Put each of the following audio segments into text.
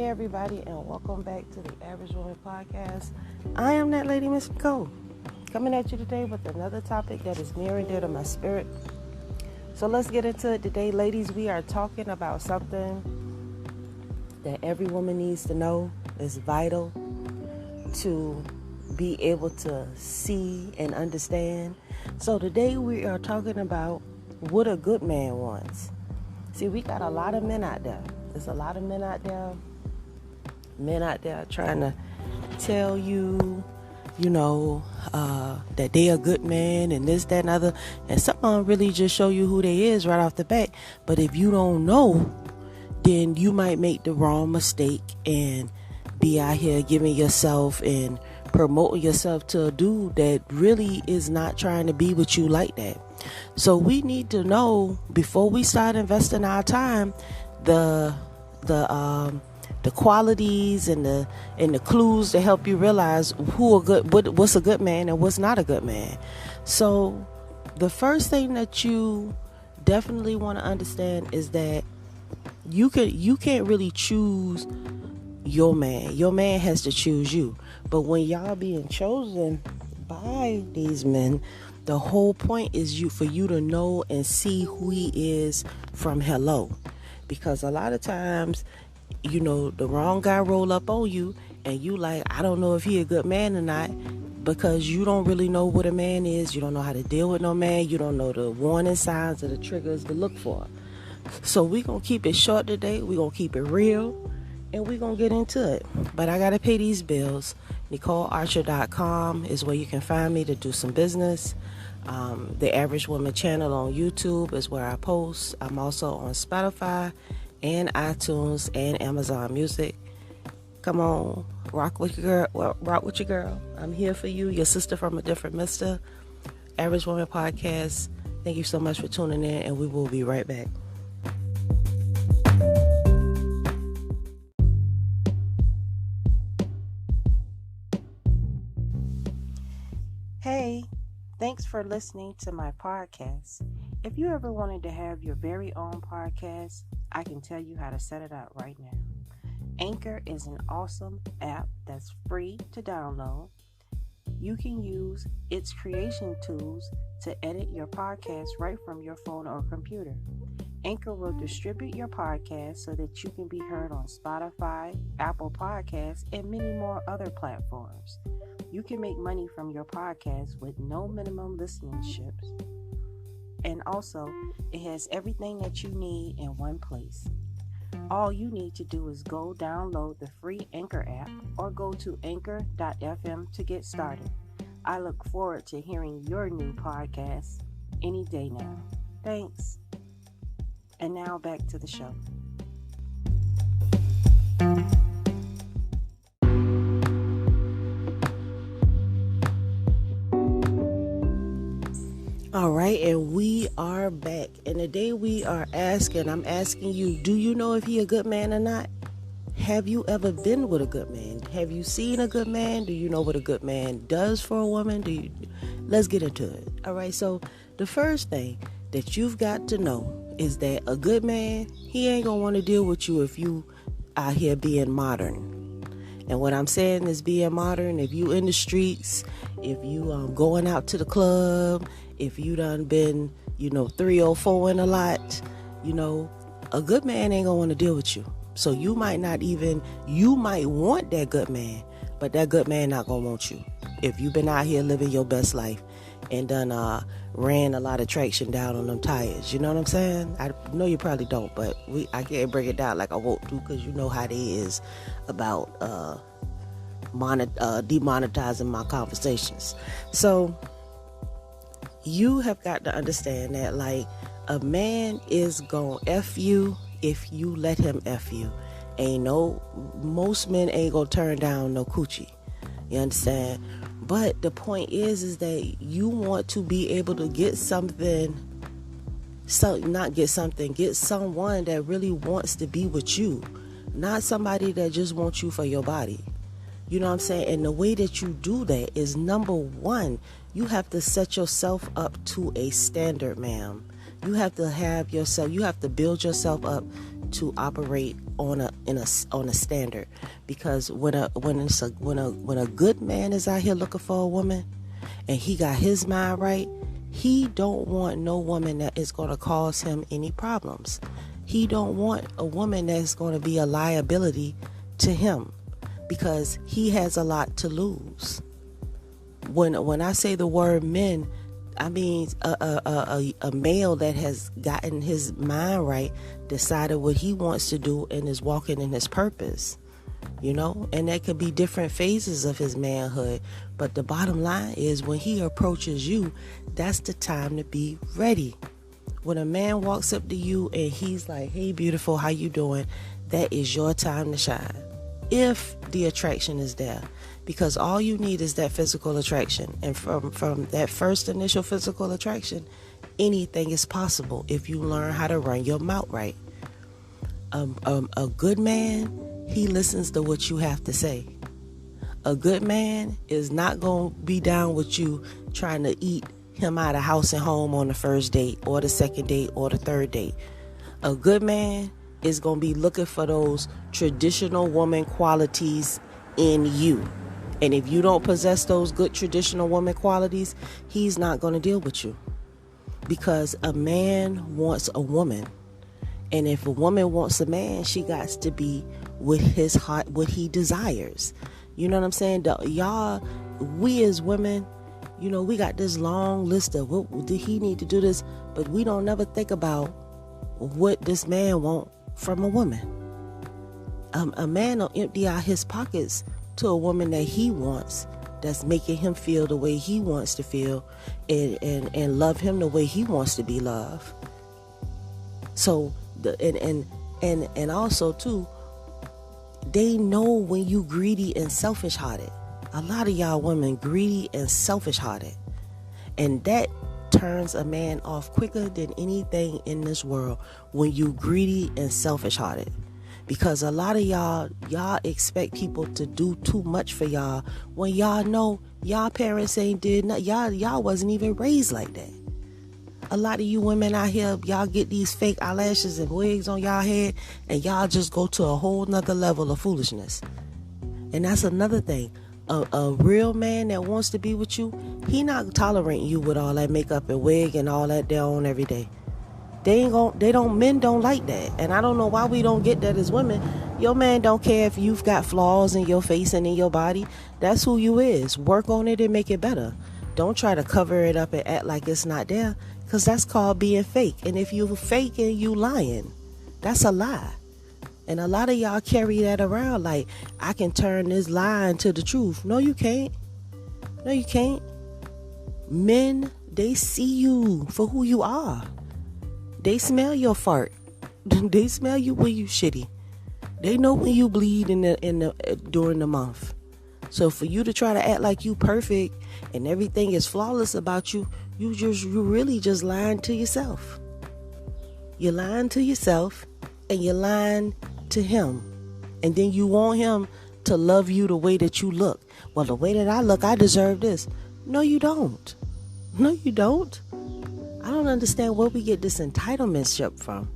Hey everybody, and welcome back to the Average Woman Podcast. I am that lady, Miss Nicole, coming at you today with another topic that is near and dear to my spirit. So let's get into it today, ladies. We are talking about something that every woman needs to know is vital to be able to see and understand. So today we are talking about what a good man wants. See, we got a lot of men out there. There's a lot of men out there trying to tell you, that they a good man and this, that, and other. And some of them really just show you who they is right off the bat. But if you don't know, then you might make the wrong mistake and be out here giving yourself and promoting yourself to a dude that really is not trying to be with you like that. So we need to know before we start investing our time the qualities and the clues to help you realize what's a good man and what's not a good man. So the first thing that you definitely want to understand is that you can't really choose your man. Your man has to choose you. But when y'all being chosen by these men, the whole point is for you to know and see who he is from hello. Because a lot of times, the wrong guy roll up on you and you like, I don't know if he a good man or not, because you don't really know what a man is. You don't know how to deal with no man. You don't know the warning signs or the triggers to look for. So we're going to keep it short today. We're going to keep it real. And we're going to get into it. But I got to pay these bills. NicoleArcher.com is where you can find me to do some business. The Average Woman channel on YouTube is where I post. I'm also on Spotify and iTunes and Amazon Music. Come on, rock with your girl. I'm here for you, your sister from a different mister. Average Woman Podcast. Thank you so much for tuning in, and we will be right back. Hey, thanks for listening to my podcast. If you ever wanted to have your very own podcast, I can tell you how to set it up right now. Anchor is an awesome app that's free to download. You can use its creation tools to edit your podcast right from your phone or computer. Anchor will distribute your podcast so that you can be heard on Spotify, Apple Podcasts, and many more other platforms. You can make money from your podcast with no minimum listenerships. And also, it has everything that you need in one place. All you need to do is go download the free Anchor app or go to anchor.fm to get started. I look forward to hearing your new podcast any day now. Thanks. And now back to the show. All right, and we are back. And today I'm asking you, do you know if he a good man or not? Have you ever been with a good man? Have you seen a good man? Do you know what a good man does for a woman? Let's get into it. All right, so the first thing that you've got to know is that a good man, he ain't gonna want to deal with you if you out here being modern. And what I'm saying is being modern. If you in the streets, if you going out to the club, if you done been, 304 in a lot, a good man ain't gonna want to deal with you. So you might want that good man, but that good man not gonna want you. If you've been out here living your best life and done ran a lot of traction down on them tires, you know what I'm saying? I know you probably don't, but I can't break it down like I want to, because you know how it is about demonetizing my conversations. So you have got to understand that, like, a man is gonna F you if you let him F you. Most men ain't gonna turn down no coochie. You understand? But the point is that you want to be able to get someone that really wants to be with you. Not somebody that just wants you for your body. You know what I'm saying? And the way that you do that is, number one, you have to set yourself up to a standard, ma'am. You have to build yourself up to operate on a standard, because when a good man is out here looking for a woman and he got his mind right, he don't want no woman that is going to cause him any problems. He don't want a woman that's going to be a liability to him, because he has a lot to lose. When I say the word men, I mean a male that has gotten his mind right, decided what he wants to do, and is walking in his purpose. And that could be different phases of his manhood. But the bottom line is, when he approaches you, that's the time to be ready. When a man walks up to you and he's like, "Hey, beautiful, how you doing?" That is your time to shine, if the attraction is there. Because all you need is that physical attraction. And from that first initial physical attraction, anything is possible if you learn how to run your mouth right. A good man, he listens to what you have to say. A good man is not going to be down with you trying to eat him out of house and home on the first date or the second date or the third date. A good man is going to be looking for those traditional woman qualities in you. And if you don't possess those good traditional woman qualities, he's not going to deal with you. Because a man wants a woman. And if a woman wants a man, she got to be with his heart, what he desires. You know what I'm saying? Y'all, we as women, we got this long list of what did he need to do this, but we don't never think about what this man want from a woman. A man will empty out his pockets to a woman that he wants, that's making him feel the way he wants to feel, and love him the way he wants to be loved. So and also too, they know when you greedy and selfish hearted. A lot of y'all women greedy and selfish hearted, and that turns a man off quicker than anything in this world, when you greedy and selfish hearted. Because a lot of y'all expect people to do too much for y'all, when y'all know y'all parents ain't did nothing. Y'all wasn't even raised like that. A lot of you women out here, y'all get these fake eyelashes and wigs on y'all head, and y'all just go to a whole nother level of foolishness. And that's another thing. A real man that wants to be with you, he not tolerating you with all that makeup and wig and all that they're on every day. Men don't like that. And I don't know why we don't get that as women. Your man don't care if you've got flaws in your face and in your body. That's who you is. Work on it and make it better. Don't try to cover it up and act like it's not there, because that's called being fake. And if you fake and you lying, that's a lie. And a lot of y'all carry that around like, I can turn this lie into the truth. No, you can't. No, you can't. Men, they see you for who you are. They smell your fart. They smell you when you shitty. They know when you bleed during the month. So for you to try to act like you perfect and everything is flawless about you, you really just lying to yourself. You're lying to yourself, and you're lying to him. And then you want him to love you the way that you look. Well, the way that I look, I deserve this. No, you don't. No, you don't. I don't understand where we get this entitlement ship from.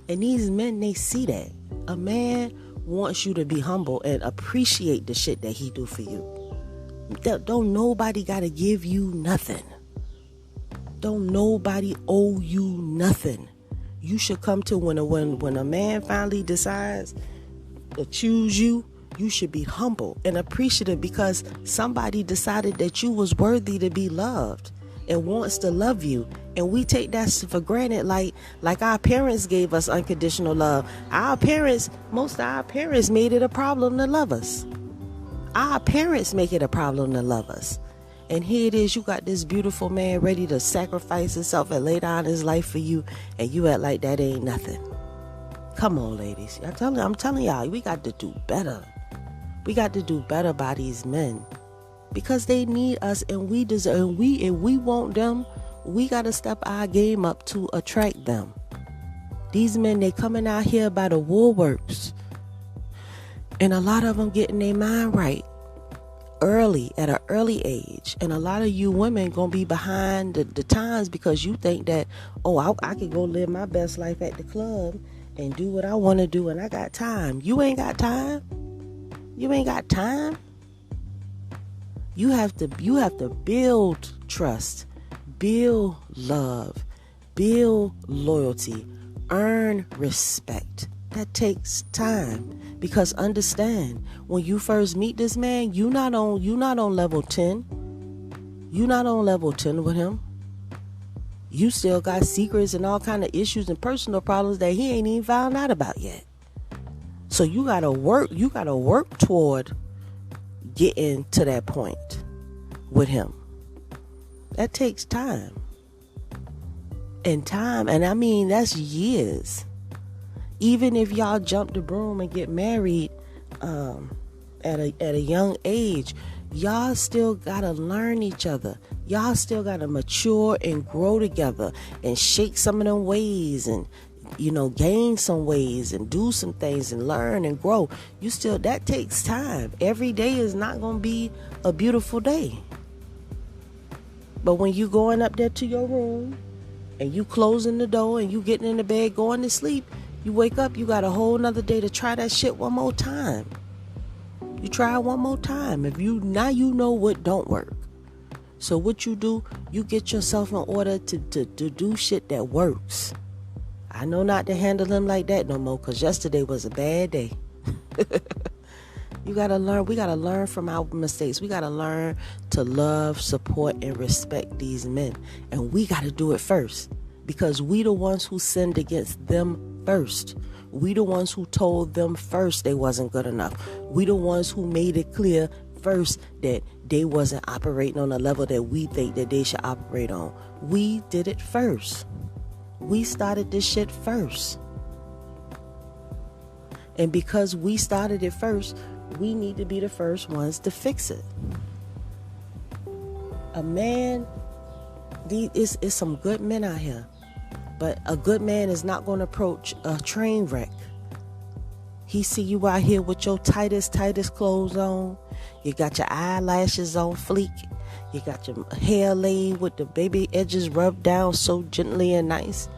And these men, they see that. A man wants you to be humble and appreciate the shit that he do for you. Don't nobody gotta give you nothing. Don't nobody owe you nothing. You should come to when a man finally decides to choose you, you should be humble and appreciative, because somebody decided that you was worthy to be loved and wants to love you. And we take that for granted, like our parents gave us unconditional love. Most of our parents made it a problem to love us. Our parents make it a problem to love us. And here it is, you got this beautiful man ready to sacrifice himself and lay down his life for you, and you act like that ain't nothing. Come on, ladies. I'm telling y'all, we got to do better. We got to do better by these men, because they need us, and we deserve. And we want them. We got to step our game up to attract them. These men, they coming out here by the woolworks, and a lot of them getting their mind right early, at an early age. And a lot of you women gonna be behind the times, because you think that, I could go live my best life at the club and do what I want to do, and I got time. You ain't got time. You ain't got time. You have to build trust, build love, build loyalty, earn respect. That takes time, because understand, when you first meet this man, you're not on level 10. You're not on level 10 with him. You still got secrets and all kind of issues and personal problems that he ain't even found out about yet. So you gotta work toward getting to that point with him. That takes time. And I mean, that's years. Even if y'all jump the broom and get married at a young age, y'all still gotta learn each other. Y'all still gotta mature and grow together and shake some of them ways and, gain some ways and do some things and learn and grow. That takes time. Every day is not gonna be a beautiful day. But when you going up there to your room and you closing the door and you getting in the bed, going to sleep, you wake up, you got a whole nother day to try that shit one more time. You try it one more time. Now you know what don't work. So what you do, you get yourself in order to do shit that works. I know not to handle him like that no more, because yesterday was a bad day. You gotta learn. We gotta learn from our mistakes. We gotta learn to love, support, and respect these men. And we gotta do it first, because we the ones who sinned against them first. We the ones who told them first they wasn't good enough. We the ones who made it clear first that they wasn't operating on a level that we think that they should operate on. We did it first. We started this shit first. And because we started it first, we need to be the first ones to fix it. A man, is some good men out here. But a good man is not going to approach a train wreck. He see you out here with your Titus clothes on. You got your eyelashes on fleek. You got your hair laid with the baby edges rubbed down so gently and nice.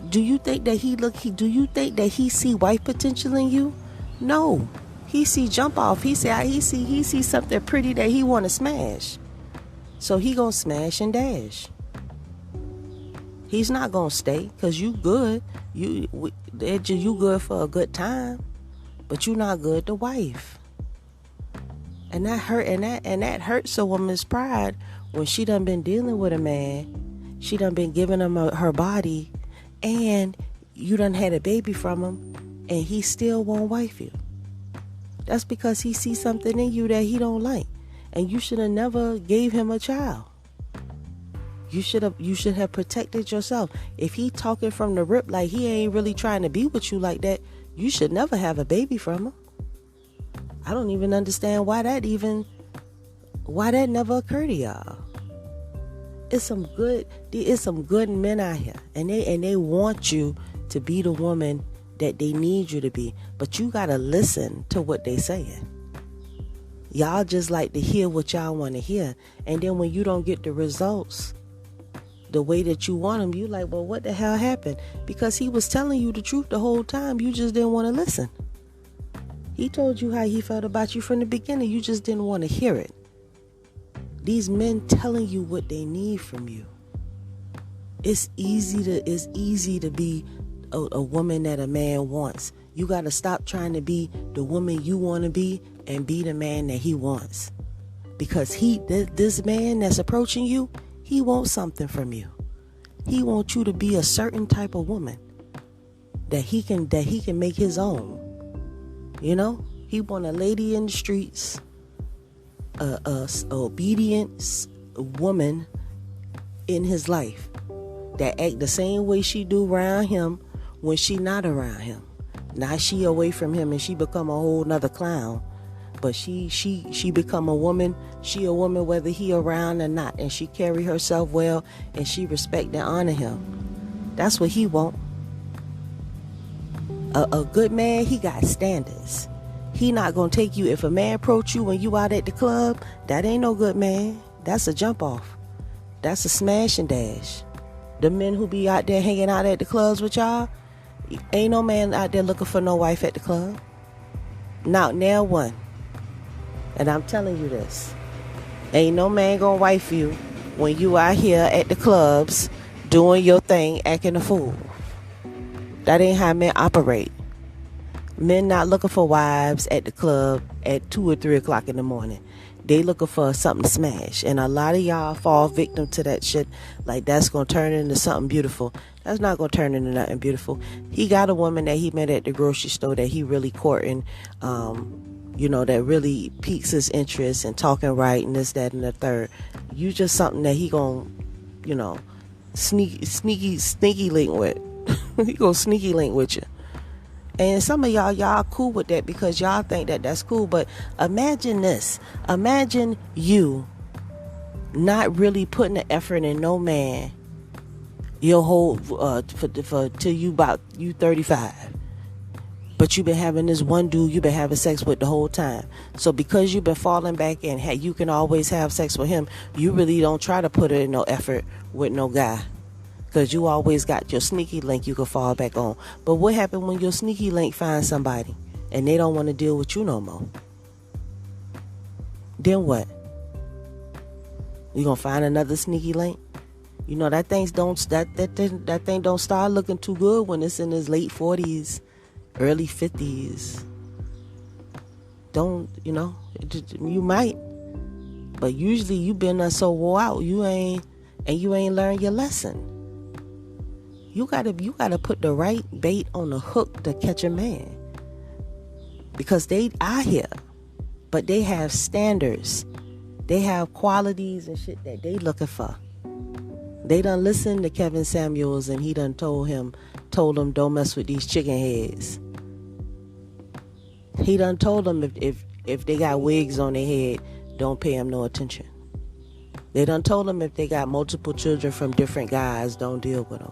Do you think that he see wife potential in you? No. He see jump off. He see something pretty that he want to smash. So he gonna smash and dash. He's not gonna stay, because you good. You good for a good time, but you not good to wife. And that hurts a woman's pride when she done been dealing with a man. She done been giving him her body, and you done had a baby from him, and he still won't wife you. That's because he sees something in you that he don't like, and you should have never gave him a child. You should have protected yourself. If he talking from the rip like he ain't really trying to be with you like that, you should never have a baby from him. I don't even understand why that never occurred to y'all. It's some good men out here, and they want you to be the woman that they need you to be, but you gotta listen to what they saying. Y'all just like to hear what y'all want to hear, and then when you don't get the results the way that you want them, you like, well, what the hell happened? Because he was telling you the truth the whole time. You just didn't want to listen. He told you how he felt about you from the beginning. You just didn't want to hear it. These men telling you what they need from you. It's easy to be a woman that a man wants. You got to stop trying to be the woman you want to be and be the man that he wants. Because this man that's approaching you, he wants something from you. He wants you to be a certain type of woman that he can make his own. He want a lady in the streets, a obedient woman in his life that act the same way she do around him when she not around him. Now she away from him and she become a whole nother clown. But she become a woman. She a woman whether he around or not, and she carry herself well, and she respect and honor him. That's what he want. A good man, he got standards. He not gonna take you. If a man approach you when you out at the club, that ain't no good man. That's a jump off. That's a smash and dash. The men who be out there hanging out at the clubs with y'all, Ain't no man out there looking for no wife at the club. Not now one. And I'm telling you this. Ain't no man gonna wife you when you out here at the clubs doing your thing, acting a fool. That ain't how men operate. Men not looking for wives at the club at 2 or 3 o'clock in the morning. They looking for something to smash. And a lot of y'all fall victim to that shit. Like that's going to turn into something beautiful. That's not going to turn into nothing beautiful. He got a woman that he met at the grocery store that he really courting, that really piques his interest and talking right and this, that, and the third. You just something that he going to, sneaky link with. He going to sneaky link with you. And some of y'all cool with that because y'all think that that's cool. But imagine this. Imagine you not really putting the effort in no man your whole till you 35. But you've been having this one dude you've been having sex with the whole time. So because you've been falling back and you can always have sex with him, you really don't try to put in no effort with no guy. Because you always got your sneaky link you can fall back on. But what happened when your sneaky link finds somebody and they don't want to deal with you no more? Then what? You gonna find another sneaky link? That thing don't start looking too good when it's in his late 40s, early 50s. You might. But usually you been so wore out, you ain't learned your lesson. You gotta put the right bait on the hook to catch a man. Because they out here, but they have standards. They have qualities and shit that they looking for. They done listened to Kevin Samuels and he done told him don't mess with these chicken heads. He done told them if they got wigs on their head, don't pay them no attention. They done told them if they got multiple children from different guys, don't deal with them.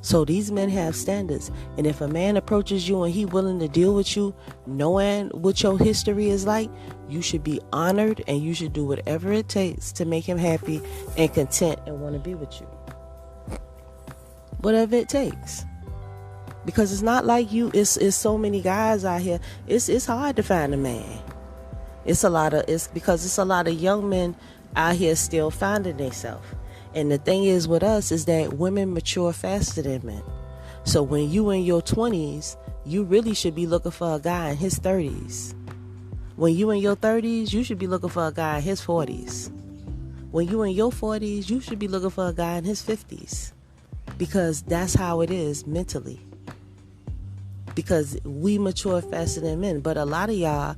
So these men have standards. And if a man approaches you and he willing to deal with you, knowing what your history is like, you should be honored and you should do whatever it takes to make him happy and content and want to be with you. Whatever it takes. Because it's not like it's so many guys out here. It's hard to find a man. It's because it's a lot of young men out here still finding themselves. And the thing is with us is that women mature faster than men. So when you in your 20s, you really should be looking for a guy in his 30s. When you in your 30s, you should be looking for a guy in his 40s. When you in your 40s, you should be looking for a guy in his 50s. Because that's how it is mentally. Because we mature faster than men. But a lot of y'all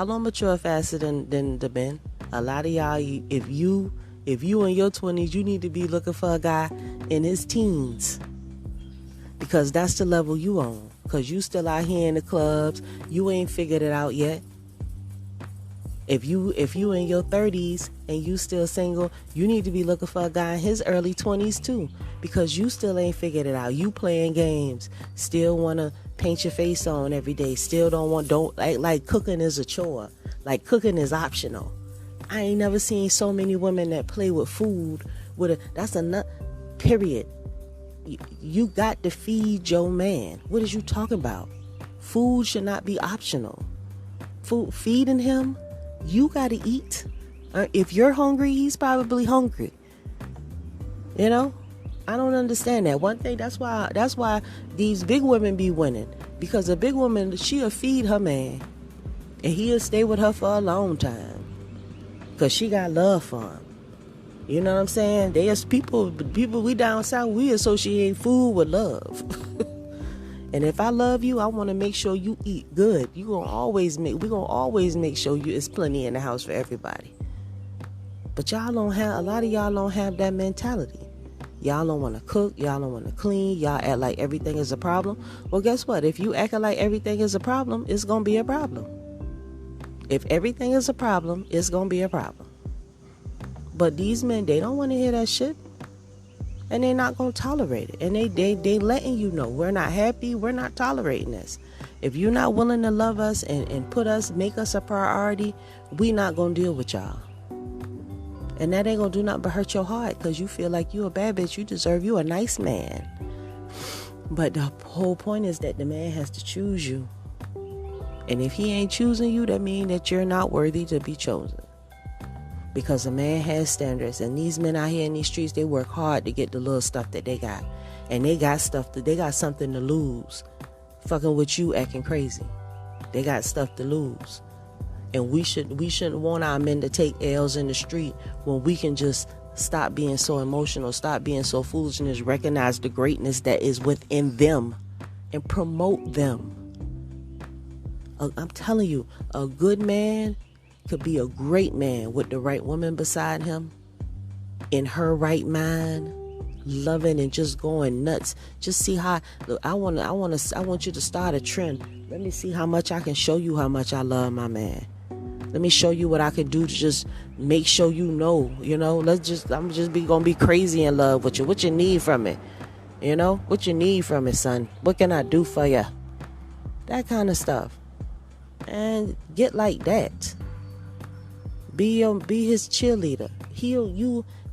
don't mature faster than the men. A lot of y'all, if you in your 20s, you need to be looking for a guy in his teens. Because that's the level you on. Because you still out here in the clubs. You ain't figured it out yet. If you in your 30s and you still single, you need to be looking for a guy in his early 20s too. Because you still ain't figured it out. You playing games. Still want to paint your face on every day. Still don't like cooking is a chore. Like cooking is optional. I ain't never seen so many women that play with food. That's a nut. Period. You got to feed your man. What is you talking about? Food should not be optional. Feeding him, you got to eat. If you're hungry, he's probably hungry. I don't understand that. One thing, that's why these big women be winning. Because a big woman, she'll feed her man. And he'll stay with her for a long time. Because she got love for him. You know what I'm saying? There's people we down south, we associate food with love. And if I love you, I want to make sure you eat good. We're going to always make sure it's plenty in the house for everybody. But a lot of y'all don't have that mentality. Y'all don't want to cook. Y'all don't want to clean. Y'all act like everything is a problem. Well, guess what? If you act like everything is a problem, it's going to be a problem. If everything is a problem, it's going to be a problem. But these men, they don't want to hear that shit. And they're not going to tolerate it. And they letting you know, we're not happy. We're not tolerating this. If you're not willing to love us and make us a priority, we not going to deal with y'all. And that ain't going to do nothing but hurt your heart because you feel like you a bad bitch. You deserve you a nice man. But the whole point is that the man has to choose you. And if he ain't choosing you, that means that you're not worthy to be chosen. Because a man has standards, and these men out here in these streets, they work hard to get the little stuff that they got. And they got something to lose. Fucking with you acting crazy. They got stuff to lose. And we shouldn't want our men to take L's in the street when we can just stop being so emotional, stop being so foolish, and just recognize the greatness that is within them and promote them. I'm telling you, a good man could be a great man with the right woman beside him, in her right mind, loving and just going nuts. Just see how, look, I want you to start a trend. Let me see how much I can show you how much I love my man. Let me show you what I can do to just make sure you know, I'm just gonna be crazy in love with you. What you need from it? What you need from it, son? What can I do for you? That kind of stuff. And get like that. Be his cheerleader.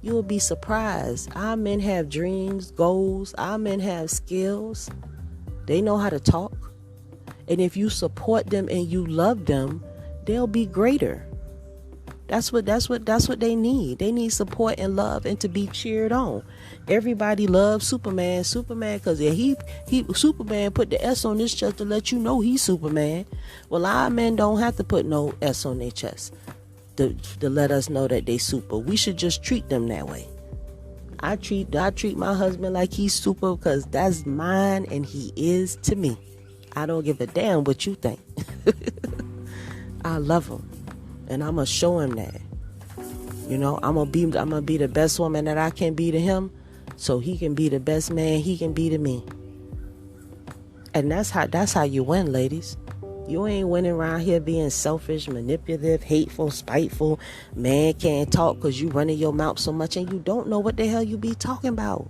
You'll be surprised. Our men have dreams, goals. Our men have skills. They know how to talk. And if you support them and you love them, they'll be greater. That's what they need. They need support and love and to be cheered on. Everybody loves Superman because Superman put the S on his chest to let you know he's Superman. Well, our men don't have to put no S on their chest to let us know that they super. We should just treat them that way. I treat my husband like he's super because that's mine and he is to me. I don't give a damn what you think. I love him, and I'm gonna show him that. I'm gonna be the best woman that I can be to him, so he can be the best man he can be to me. And that's how you win, ladies. You ain't winning around here being selfish, manipulative, hateful, spiteful. Man can't talk because you running your mouth so much and you don't know what the hell you be talking about.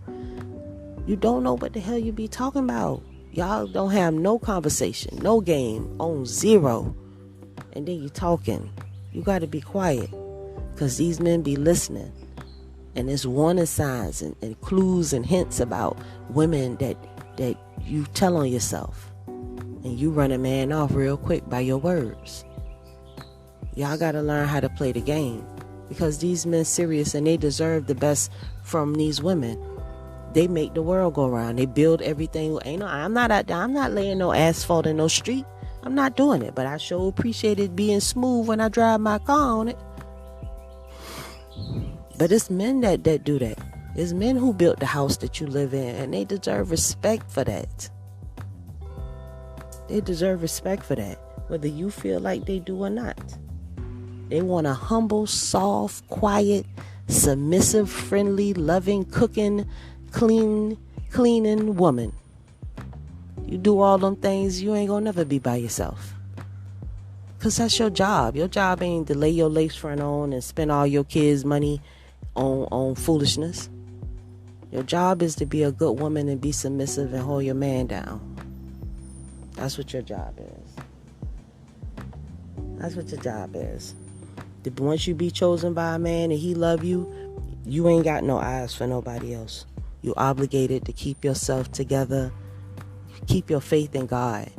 You don't know what the hell you be talking about. Y'all don't have no conversation, no game, on zero. And then you talking. You got to be quiet because these men be listening. And it's warning signs and clues and hints about women that you tell on yourself. And you run a man off real quick by your words. Y'all got to learn how to play the game. Because these men serious and they deserve the best from these women. They make the world go around. They build everything. I'm not laying no asphalt in no street. I'm not doing it. But I sure appreciate it being smooth when I drive my car on it. But it's men that do that. It's men who built the house that you live in. And they deserve respect for that. They deserve respect for that, whether you feel like they do or not. They want a humble, soft, quiet, submissive, friendly, loving, cooking, cleaning woman. You do all them things, you ain't gonna never be by yourself. Because that's your job. Your job ain't to lay your lace front on and spend all your kids' money on foolishness. Your job is to be a good woman and be submissive and hold your man down. That's what your job is. That's what your job is. Once you be chosen by a man and he love you, you ain't got no eyes for nobody else. You obligated to keep yourself together. Keep your faith in God.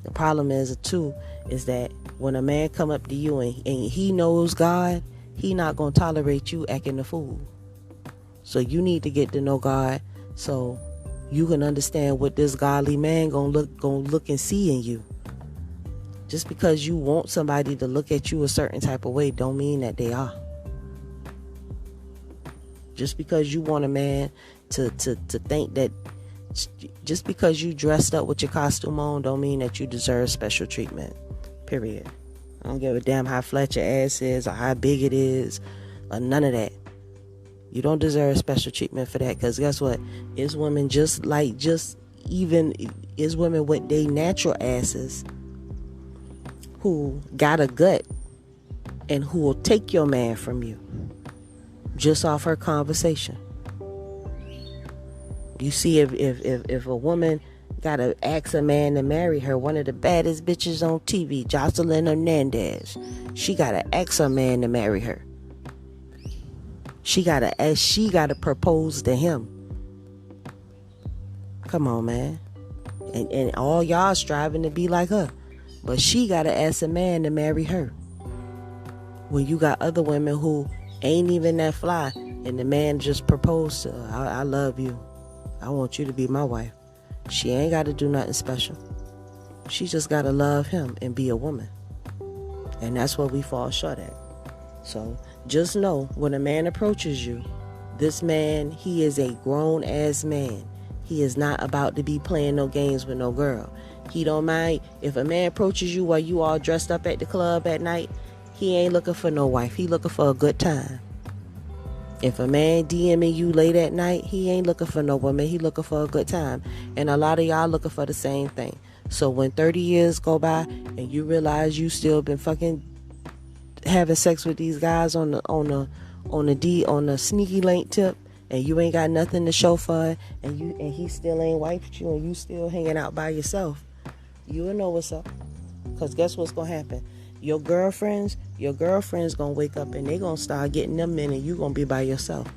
The problem is that when a man come up to you and he knows God, he not going to tolerate you acting a fool. So you need to get to know God so you can understand what this godly man gonna look and see in you. Just because you want somebody to look at you a certain type of way don't mean that they are. Just because you want a man to think that, just because you dressed up with your costume on don't mean that you deserve special treatment. Period. I don't give a damn how flat your ass is or how big it is or none of that. You don't deserve special treatment for that, because guess what? It's women it's women with their natural asses who got a gut and who will take your man from you just off her conversation. You see, if a woman gotta ask a man to marry her, one of the baddest bitches on TV, Jocelyn Hernandez, she gotta ask her man to marry her. She gotta propose to him. Come on, man. And all y'all striving to be like her. But she got to ask a man to marry her. When you got other women who ain't even that fly, and the man just proposed to her, I love you. I want you to be my wife. She ain't got to do nothing special. She just got to love him and be a woman. And that's what we fall short at. So just know, when a man approaches you, this man, he is a grown-ass man. He is not about to be playing no games with no girl. He don't mind if a man approaches you while you all dressed up at the club at night. He ain't looking for no wife. He looking for a good time. If a man DMing you late at night, he ain't looking for no woman. He looking for a good time. And a lot of y'all looking for the same thing. So when 30 years go by and you realize you still been fucking having sex with these guys on the sneaky link tip, and you ain't got nothing to show for it, and he still ain't wiped you, and you still hanging out by yourself, you'll know what's up. Because guess what's gonna happen? Your girlfriends gonna wake up and they gonna start getting them men, and you gonna be by yourself.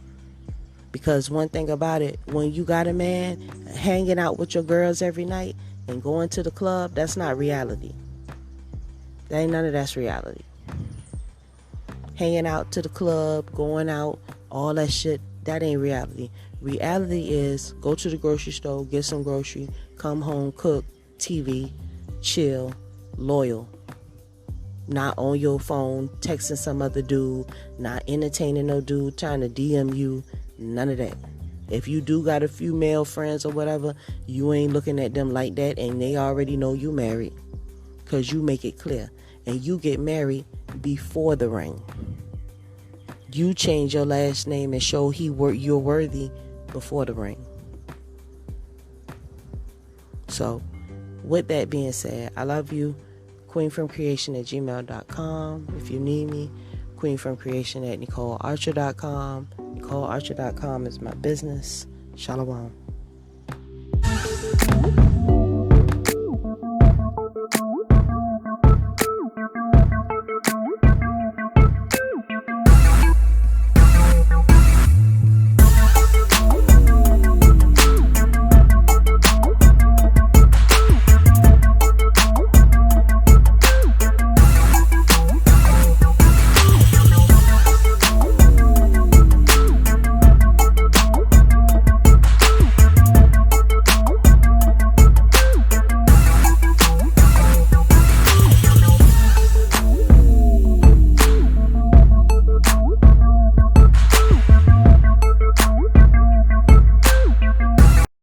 Because one thing about it, when you got a man hanging out with your girls every night and going to the club, that's not reality. That ain't none of that's reality. Hanging out to the club, going out, all that shit, that ain't reality. Reality is go to the grocery store, get some grocery, come home, cook, TV, chill, loyal. Not on your phone, texting some other dude, not entertaining no dude, trying to DM you, none of that. If you do got a few male friends or whatever, you ain't looking at them like that, and they already know you married. Because you make it clear. And you get married before the ring. You change your last name and show you're worthy before the ring. So, with that being said, I love you. queenfromcreation@gmail.com if you need me. queenfromcreation@nicolearcher.com. nicolearcher.com is my business. Shalom.